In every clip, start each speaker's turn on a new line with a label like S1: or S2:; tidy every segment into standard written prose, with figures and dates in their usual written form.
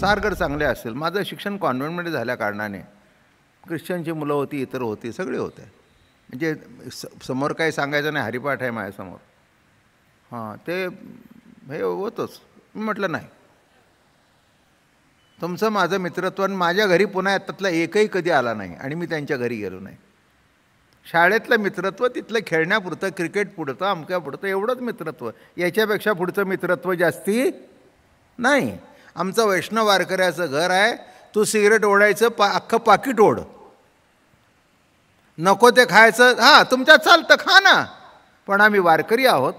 S1: संस्कारगड चांगले असतील. माझं शिक्षण कॉन्व्हेंटमध्ये झाल्या कारणाने ख्रिश्चनची मुलं होती, इतर होती, सगळे होते. म्हणजे समोर काही सांगायचं नाही, हरिपाठ आहे माझ्यासमोर. हां, ते हे होतंच. मी म्हटलं नाही, तुमचं माझं मित्रत्व. आणि माझ्या घरी पुन्हा त्यातला एकही कधी आला नाही आणि मी त्यांच्या घरी गेलो नाही. शाळेतलं मित्रत्व तिथलं खेळण्यापुरतं, क्रिकेट पुरतं, अमक्या पुरतं, एवढंच मित्रत्व. याच्यापेक्षा पुढचं मित्रत्व जास्ती नाही. आमचं वैष्णव वारकऱ्याचं घर आहे. तू सिगरेट ओढायचं, अख्खं पाकिट ओढ, नको ते खायचं, हां तुमच्यात चालतं खा ना, पण आम्ही वारकरी आहोत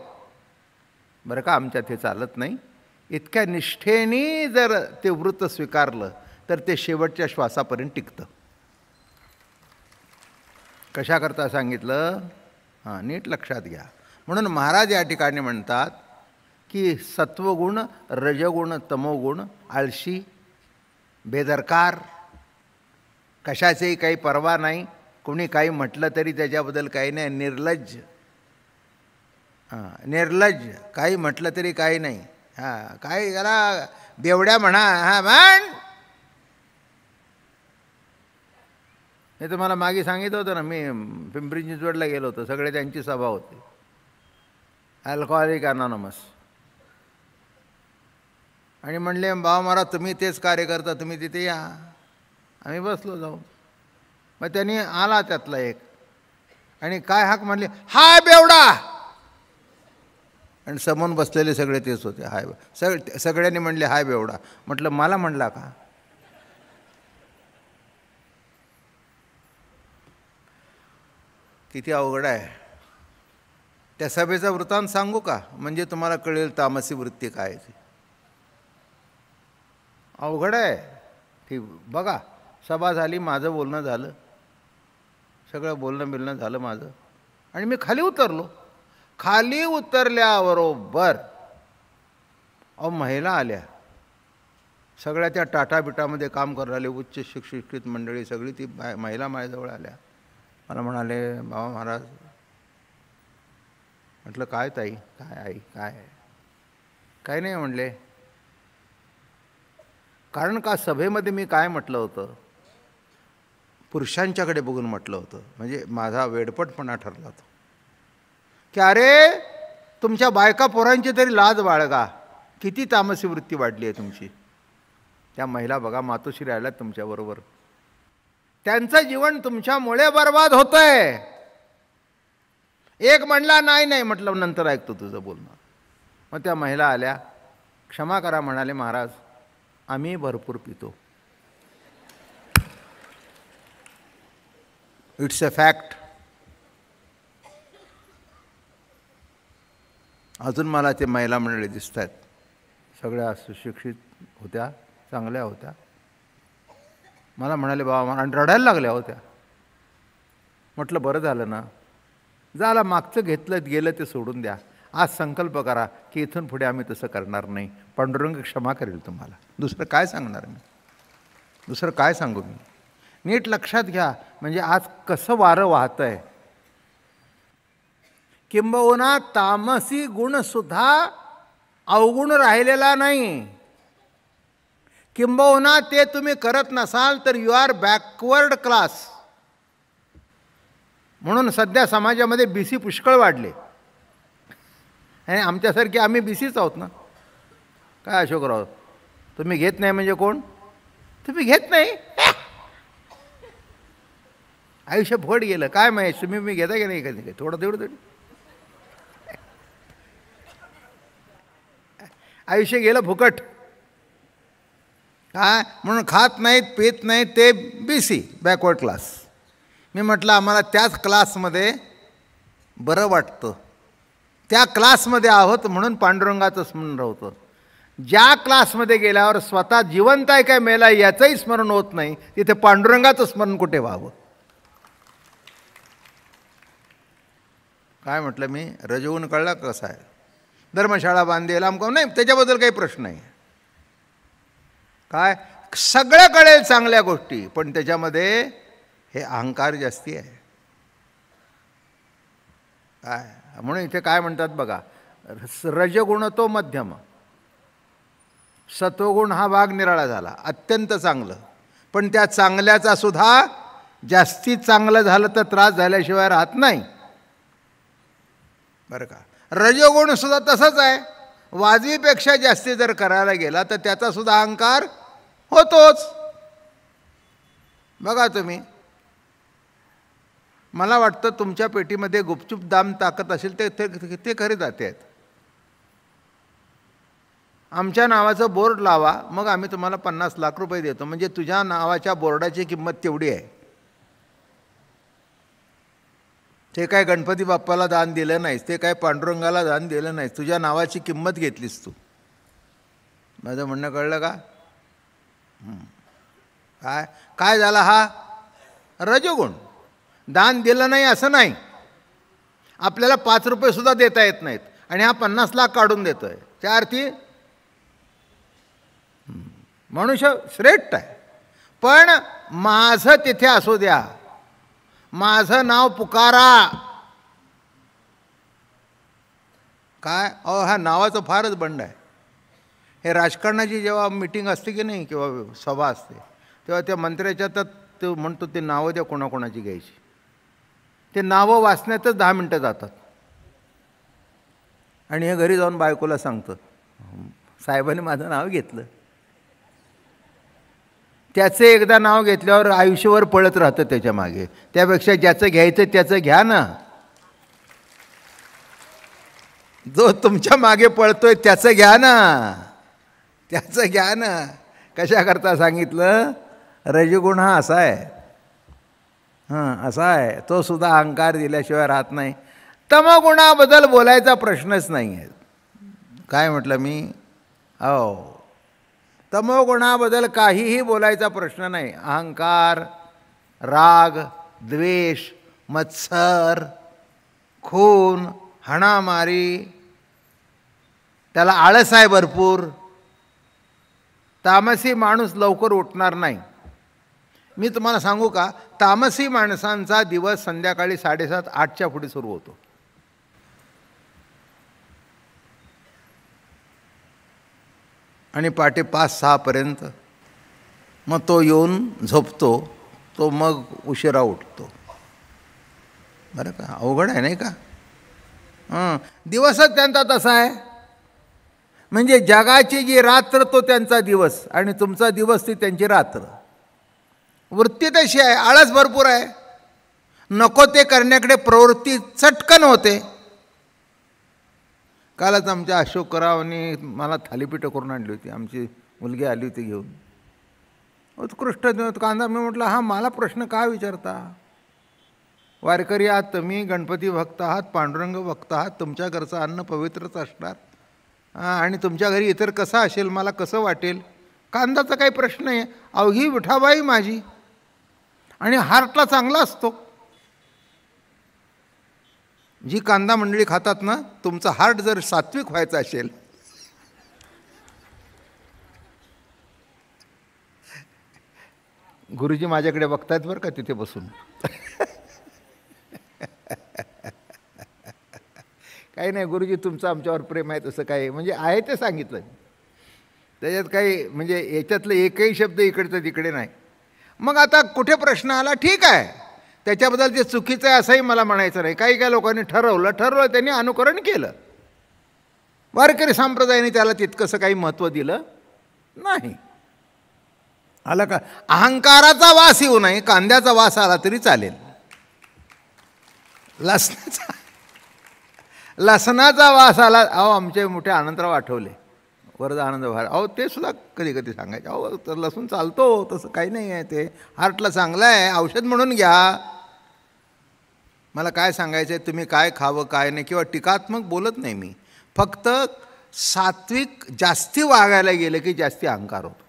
S1: बरं का, आमच्यात हे चालत नाही. इतक्या निष्ठेने जर ते व्रत स्वीकारलं तर ते शेवटच्या श्वासापर्यंत टिकतं. कशाकरता सांगितलं? हां, नीट लक्षात घ्या. म्हणून महाराज या ठिकाणी म्हणतात की सत्वगुण, रजगुण, तमोगुण, आळशी, बेदरकार, कशाचीही काही पर्वा नाही, कोणी काही म्हटलं तरी त्याच्याबद्दल काही नाही, निर्लज्ज. हां, निर्लज्ज, काही म्हटलं तरी काही नाही. हां, काही जरा बेवड्या म्हणा, हां म्हण. हे तुम्हाला मागे सांगितलं होतं ना, मी पिंपरी चिंचवडला गेलो होतो, सगळे त्यांची सभा होती, अल्कोहोलिक अनॉनमस. आणि म्हणले बाबा महाराज तुम्ही तेच कार्य करता, तुम्ही तिथे या. आम्ही बसलो जाऊन. मग त्यांनी आला त्यातला एक आणि काय हाक म्हणले, हाय बेवडा. आणि समोर बसलेले सगळे तेच होते, हाय. सगळ्यांनी म्हणले हाय बेवडा. म्हटलं मला म्हणला का? किती अवघड आहे. त्या सभेचा वृत्तांत सांगू का? म्हणजे तुम्हाला कळेल तामसी वृत्ती काय आहे ती. अवघड आहे ती. बघा, सभा झाली, माझं बोलणं झालं, सगळं बोलणं बिलणं झालं माझं, आणि मी खाली उतरलो. खाली उतरल्याबरोबर महिला आल्या, सगळ्या त्या टाटा बिटामध्ये काम करायला उच्च शिक्षित मंडळी सगळी ती महिला माझ्याजवळ आल्या. मला म्हणाले बाबा महाराज. म्हटलं काय ताई, काय आई, काय? काय नाही म्हणले. कारण का सभेमध्ये मी काय म्हटलं होतं, पुरुषांच्याकडे बघून म्हटलं होतं, म्हणजे माझा वेडपटपणा ठरला होता की अरे तुमच्या बायका पोरांची तरी लाज बाळगा, किती तामसी वृत्ती वाढली आहे तुमची. त्या महिला बघा मातोश्री आल्यात तुमच्याबरोबर, त्यांचं जीवन तुमच्यामुळे बर्बाद होतं आहे. एक म्हणला नाही नाही, म्हटलं नंतर ऐकतो तुझं बोलणं. मग त्या महिला आल्या, क्षमा करा म्हणाले महाराज, आम्ही भरपूर पितो. It's a fact. अजून मला ते महिला मंडळी दिसत आहेत, सगळ्या सुशिक्षित होत्या, चांगल्या होत्या. मला म्हणाले बाबा, आणि रडायला लागल्या होत्या. म्हटलं बरं झालं ना, झालं मागचं घेतलं गेलं ते सोडून द्या. आज संकल्प करा की इथून पुढे आम्ही तसं करणार नाही. पांडुरंग क्षमा करेल तुम्हाला. दुसरं काय सांगणार मी, दुसरं काय सांगू मी. नीट लक्षात घ्या. म्हणजे आज कसं वारं वाहतं आहे. किंबहुना तामसी गुणसुद्धा अवगुण राहिलेला नाही. किंबहुना ते तुम्ही करत नसाल तर यू आर बॅकवर्ड क्लास. म्हणून सध्या समाजामध्ये BC पुष्कळ वाढले. आणि आमच्यासारखे आम्ही BCच आहोत ना. काय अशोकराव, तुम्ही घेत नाही म्हणजे कोण? तुम्ही घेत नाही. आयुष्य फुकट गेलं काय माहीत. तुम्ही घेता की नाही कधी थोडं तेवढं तरी. आयुष्य गेलं फुकट. काय म्हणून खात नाहीत, पित नाहीत, ते BC बॅकवर्ड क्लास. मी म्हटलं आम्हाला त्याच क्लासमध्ये बरं वाटतं, त्या क्लासमध्ये आहोत म्हणून पांडुरंगाचं स्मरण होतं. ज्या क्लासमध्ये गेल्यावर स्वतः जिवंत आहे काय मेला याचंही स्मरण होत नाही, तिथे पांडुरंगाचं स्मरण कुठे व्हावं. काय म्हटलं मी, रजवून कळला कसं आहे. धर्मशाळा बांधेल आमका नाही, त्याच्याबद्दल काही प्रश्न नाही. काय सगळं कळेल चांगल्या गोष्टी, पण त्याच्यामध्ये हे अहंकार जास्ती आहे. काय म्हणून इथे काय म्हणतात बघा, रजगुण तो मध्यम, सत्वगुण हा भाग निराळा झाला, अत्यंत चांगलं. पण त्या चांगल्याचा सुद्धा जास्ती चांगलं झालं तर त्रास झाल्याशिवाय राहत नाही, बरं का. रजोगुण सुद्धा तसंच आहे, वाजवीपेक्षा जास्ती जर करायला गेला तर त्याचा सुद्धा अहंकार होतोच. बघा तुम्ही, मला वाटतं तुमच्या पेटीमध्ये गुपचूप दाम टाकत असेल ते खरे जाते आहेत. आमच्या नावाचं बोर्ड लावा, मग आम्ही तुम्हाला 50 लाख रुपये देतो. म्हणजे तुझ्या नावाच्या बोर्डाची किंमत तेवढी आहे. ते काय गणपती बाप्पाला दान दिलं नाहीस, ते काय पांडुरंगाला दान दिलं नाहीस, तुझ्या नावाची किंमत घेतलीस तू. माझं म्हणणं कळलं का? काय काय झाला हा रजोगुण. दान दिलं नाही असं नाही, आपल्याला 5 रुपये सुद्धा देता येत नाहीत आणि हा 50 लाख काढून देतोय. त्या अर्थी मनुष्य श्रेष्ठ आहे. पण माझं तिथे असू द्या, माझं नाव पुकारा. काय हा नावाचं फारच बंड आहे. हे राजकारणाची जेव्हा मीटिंग असते की नाही किंवा सभा असते, तेव्हा त्या मंत्र्याच्या तर तो म्हणतो ते नावं द्या कोणाकोणाची घ्यायची. ते नावं वाचण्यातच 10 मिनटं जातात आणि हे घरी जाऊन बायकोला सांगतं, साहेबांनी माझं नाव घेतलं. त्याचं एकदा नाव घेतल्यावर आयुष्यभर पळत राहतं त्याच्या मागे. त्यापेक्षा ज्याचं घ्यायचं त्याचं घ्या ना. जो तुमच्या मागे पळतोय त्याचं घ्या ना, त्याचं घ्या ना. कशाकरता सांगितलं? रजोगुण हा असा आहे, असा आहे, तो सुद्धा अहंकार दिल्याशिवाय राहत नाही. तमगुणाबद्दल बोलायचा प्रश्नच नाही आहे. काय म्हटलं मी? तमोगुणाबद्दल काहीही बोलायचा प्रश्न नाही. अहंकार, राग, द्वेष, मत्सर, खून, हाणामारी, त्याला आळस आहे भरपूर. तामसी माणूस लवकर उठणार नाही. मी तुम्हाला सांगू का, तामसी माणसांचा दिवस संध्याकाळी 7:30-8च्या पुढे सुरू होतो. आणि पहाटे 5-6 पर्यंत मग तो येऊन झोपतो, तो मग उशिरा उठतो. बरं का, अवघड आहे नाही का? दिवसच त्यांचा तसा आहे. म्हणजे जगाची जी रात्र तो त्यांचा दिवस आणि तुमचा दिवस ती त्यांची रात्र. वृत्ती तशी आहे, आळस भरपूर आहे, नको ते करण्याकडे प्रवृत्ती चटकन होते. कालच आमच्या अशोकरावांनी मला थालीपीठं करून आणली होती. आमची मुलगी आली होती घेऊन, उत्कृष्ट कांदा. मी म्हटलं हा मला प्रश्न का विचारता? वारकरी आहात तुम्ही, गणपती भक्त आहात, पांडुरंग भक्त आहात, तुमच्या घरचं अन्न पवित्रच असणार आणि तुमच्या घरी इतर कसं असेल मला कसं वाटेल? कांदाचा काही प्रश्न आहे? अवघी विठाबाई माझी आणि हार्टला चांगला असतो. जी कांदा मंडळी खातात ना, तुमचं हार्ट जर सात्विक व्हायचं असेल, गुरुजी माझ्याकडे बघतायत बरं का तिथे बसून. काही नाही गुरुजी, तुमचं आमच्यावर प्रेम आहे तसं काही, म्हणजे आहे ते सांगितलं. त्याच्यात काही म्हणजे याच्यातलं एकही शब्द इकडचं तिकडे नाही. मग आता कुठे प्रश्न आला? ठीक आहे, त्याच्याबद्दल ते चुकीचं आहे असंही मला म्हणायचं नाही. काही लोकांनी ठरवलं त्यांनी अनुकरण केलं. वारकरी संप्रदायाने त्याला तितकंसं काही महत्त्व दिलं नाही. आलं का? अहंकाराचा वास येऊ नये, कांद्याचा वास आला तरी चालेल. लसणाचा वास आला, अहो आमचे मोठे आनंदराव आठवले, वरद आनंद भार, अहो ते सुद्धा कधी कधी सांगायचे, अहो तर लसूण चालतो, तसं काही नाही आहे, ते हार्टला चांगलं आहे, औषध म्हणून घ्या. मला काय सांगायचं आहे, तुम्ही काय खावं काय नाही, किंवा टीकात्मक बोलत नाही मी. फक्त सात्विक जास्ती वागायला गेलं की जास्ती अहंकार होतो.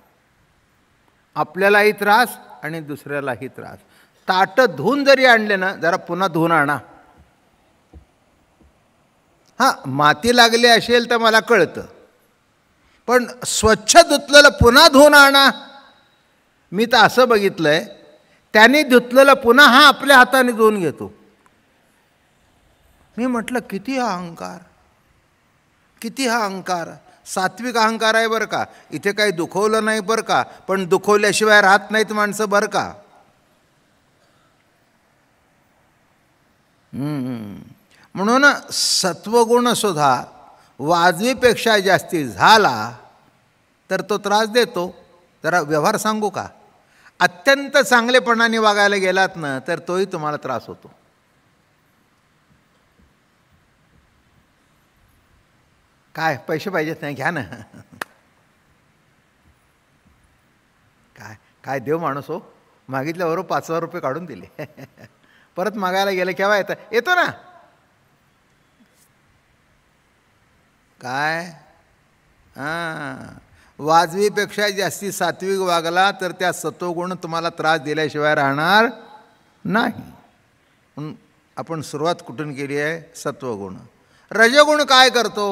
S1: आपल्यालाही त्रास आणि दुसऱ्यालाही त्रास. ताटं धुवून जरी आणले ना, जरा पुन्हा धुवून आणा. हां, माती लागली असेल तर मला कळतं, पण स्वच्छ धुतलेलं पुन्हा धुवून आणा. मी तर असं बघितलं आहे, त्याने धुतलेलं पुन्हा हा आपल्या हाताने धुवून घेतो. मी म्हटलं किती हा अहंकार, किती हा अहंकार. सात्विक अहंकार आहे बरं का. इथे काही दुखवलं नाही बरं का, पण दुखवल्याशिवाय राहत नाहीत माणसं बरं का. म्हणून सत्वगुण सुद्धा वाजवीपेक्षा जास्ती झाला तर तो त्रास देतो. जरा व्यवहार सांगू का, अत्यंत चांगलेपणाने वागायला गेलात ना तर तोही तुम्हाला त्रास होतो. काय पैसे पाहिजेत नाही, घ्या ना. काय काय देव माणूस हो, मागितल्याबरोबर 5,000 रुपये काढून दिले. परत मागायला गेलं केव्हा येतो ना. काय वाजवीपेक्षा जास्ती सात्विक वागला तर त्या सत्वगुण तुम्हाला त्रास दिल्याशिवाय राहणार नाही. म्हणून आपण सुरुवात कुठून केली आहे, सत्वगुण. रजगुण काय करतो,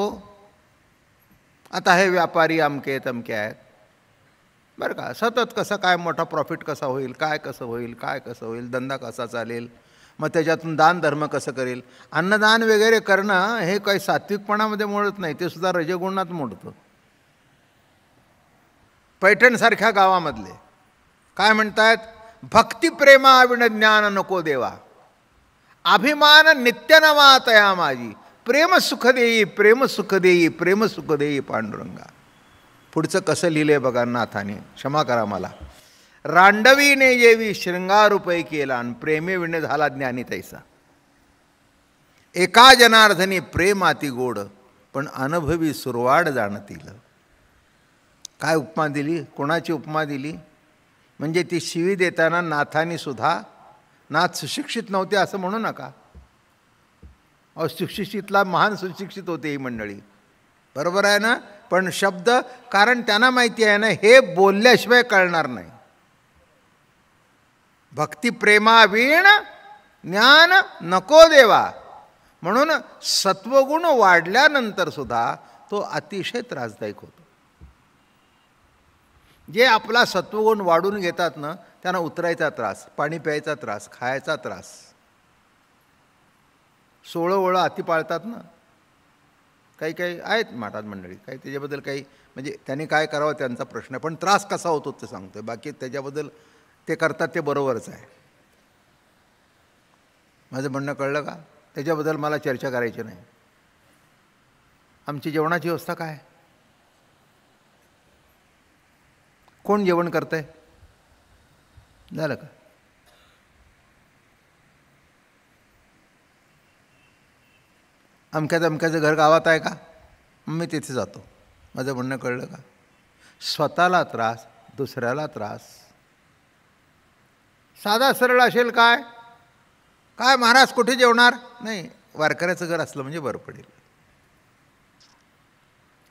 S1: आता हे व्यापारी अमके तमके आहेत बरं का, सतत कसं काय मोठा प्रॉफिट कसा होईल, काय कसं होईल, काय कसं होईल, धंदा कसा चालेल, मग त्याच्यातून दान धर्म कसं करेल. अन्नदान वगैरे करणं हे काही सात्विकपणामध्ये मोडत नाही, ते सुद्धा रजगुणात मोडतं. पैठणसारख्या गावामधले काय म्हणतायत, भक्तिप्रेमाविण ज्ञान नको देवा, अभिमान नित्य नवा तया माझी, प्रेम सुख देई, प्रेम सुख देई, प्रेम सुख देई पांडुरंगा. पुढचं कसं लिहिलंय बघा नाथाने, क्षमा करा मला. रांडवीने येवी शृंगारुपै केला, आणि प्रेमे विणे झाला ज्ञानी तैसा. एका जनार्दनी प्रेम अति गोड, पण अनुभवी सुरवाड जाणतील. काय उपमा दिली, कोणाची उपमा दिली, म्हणजे ती शिवी देताना नाथानी सुद्धा, नाथ सुशिक्षित नव्हते असं म्हणू नका. सुशिक्षितला महान सुशिक्षित होते ही मंडळी, बरोबर आहे ना. पण शब्द, कारण त्यांना माहिती आहे ना हे बोलल्याशिवाय कळणार नाही. भक्तिप्रेमावीण ज्ञान नको देवा, म्हणून सत्वगुण वाढल्यानंतर सुद्धा तो अतिशय त्रासदायक होतो. जे आपला सत्वगुण वाढून घेतात ना त्यांना उतरायचा त्रास, पाणी प्यायचा त्रास, खायचा त्रास. 16 ओळं अति पाळतात ना, काही काही आहेत माठात मंडळी, काही त्याच्याबद्दल काही म्हणजे त्यांनी काय करावं त्यांचा प्रश्न आहे, पण त्रास कसा होतो ते सांगतोय. बाकी त्याच्याबद्दल ते करतात ते बरोबरच आहे. माझं म्हणणं कळलं का, त्याच्याबद्दल मला चर्चा करायची नाही. आमची जेवणाची व्यवस्था काय, कोण जेवण करतंय, झालं का. अमक्याचं घर गावात आहे का, मी तिथे जातो. माझं म्हणणं कळलं का. स्वतःला त्रास, दुसऱ्याला त्रास. साधा सरळ असेल काय, काय महाराज कुठे जेवणार, नाही वारकऱ्याचं घर असलं म्हणजे बरं पडेल.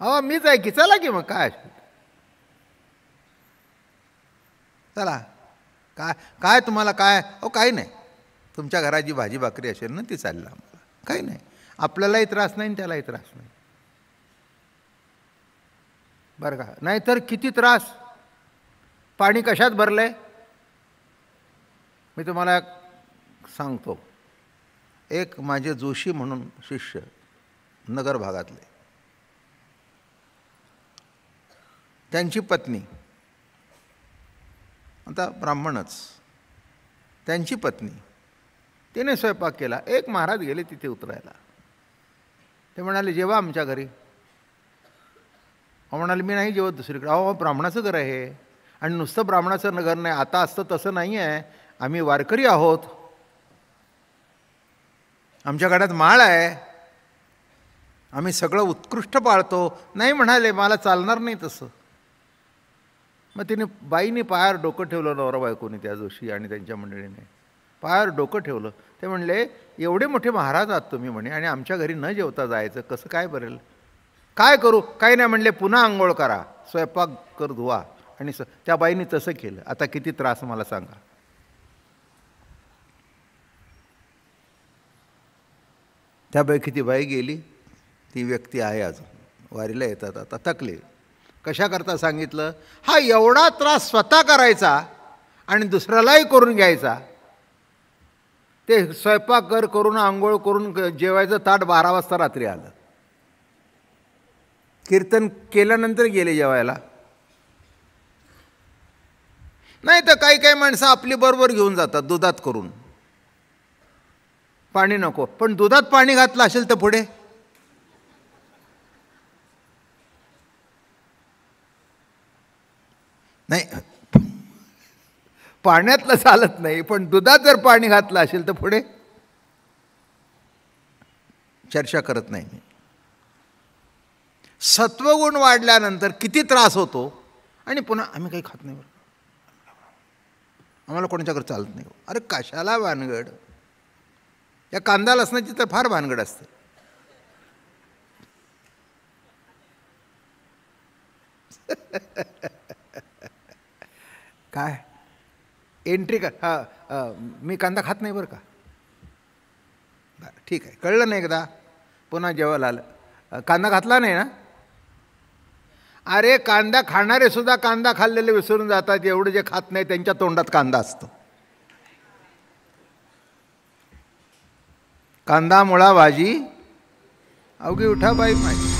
S1: अहो मीच आहे की, चला की मग काय असेल, चला. काय काय तुम्हाला काय, अहो काही नाही, तुमच्या घराची भाजी भाकरी असेल ना ती चाललं आम्हाला, काही नाही. आपल्यालाही त्रास नाही आणि त्यालाही त्रास नाही, बरं का. नाहीतर किती त्रास. पाणी कशात भरलंय मी तुम्हाला सांगतो. एक माझे जोशी म्हणून शिष्य नगर भागातले, त्यांची पत्नी, आता ब्राह्मणच, त्यांची पत्नी, तिने स्वयंपाक केला. एक महाराज गेले तिथे उतरायला. ते म्हणाले जेवा आमच्या घरी. अहो म्हणाले मी नाही जेवत दुसरीकडे. अहो ब्राह्मणाचं घर आहे, आणि नुसतं ब्राह्मणाचं घर नाही, आता असतं तसं नाही आहे, आम्ही वारकरी आहोत, आमच्या घरात माळ आहे, आम्ही सगळं उत्कृष्ट पाळतो. नाही म्हणाले मला चालणार नाही तसं. मग तिने बाईने पायावर डोकं ठेवलं, नवरा बायकोने, त्या जोशी आणि त्यांच्या मंडळीने पायावर डोकं ठेवलं. ते म्हणले एवढे मोठे महाराज आहात तुम्ही म्हणे, आणि आमच्या घरी न जेवता जायचं, कसं काय बरेल, काय करू. काही नाही म्हणले, पुन्हा आंघोळ करा, स्वयंपाक कर, धुवा. आणि त्या बाईने तसं केलं. आता किती त्रास मला सांगा. त्यापैकी ती बाई गेली, ती व्यक्ती आहे अजून, वारीला येतात आता, थकले. कशा करता सांगितलं, हा एवढा त्रास स्वतः करायचा आणि दुसऱ्यालाही करून घ्यायचा. ते स्वयंपाक करून आंघोळ करून जेवायचं ताट 12 वाजता रात्री आलं. कीर्तन केल्यानंतर गेले जेवायला. नाही तर काही काही माणसं आपली बरोबर घेऊन जातात दुधात करून. पाणी नको, पण दुधात पाणी घातलं असेल तर पुढे नाही, पाण्यातलं चालत नाही, पण दुधात जर पाणी घातलं असेल तर पुढे चर्चा करत नाही मी. सत्वगुण वाढल्यानंतर किती त्रास होतो. आणि पुन्हा आम्ही काही खात नाही, आम्हाला कोणाच्याकडे चालत नाही. अरे कशाला भानगड, या कांदा लसणाची तर फार भानगड असते. काय एंट्री का? मी कांदा खात नाही बरं का. ठीक आहे, कळलं नाही एकदा, पुन्हा जेवायला आलं कांदा घातला नाही ना. अरे कांदा खाणारे सुद्धा कांदा खाल्लेले विसरून जातात. एवढं जे खात नाही त्यांच्या तोंडात कांदा असतो. कांदा मुळा भाजी अवघी उठा बाई माझी.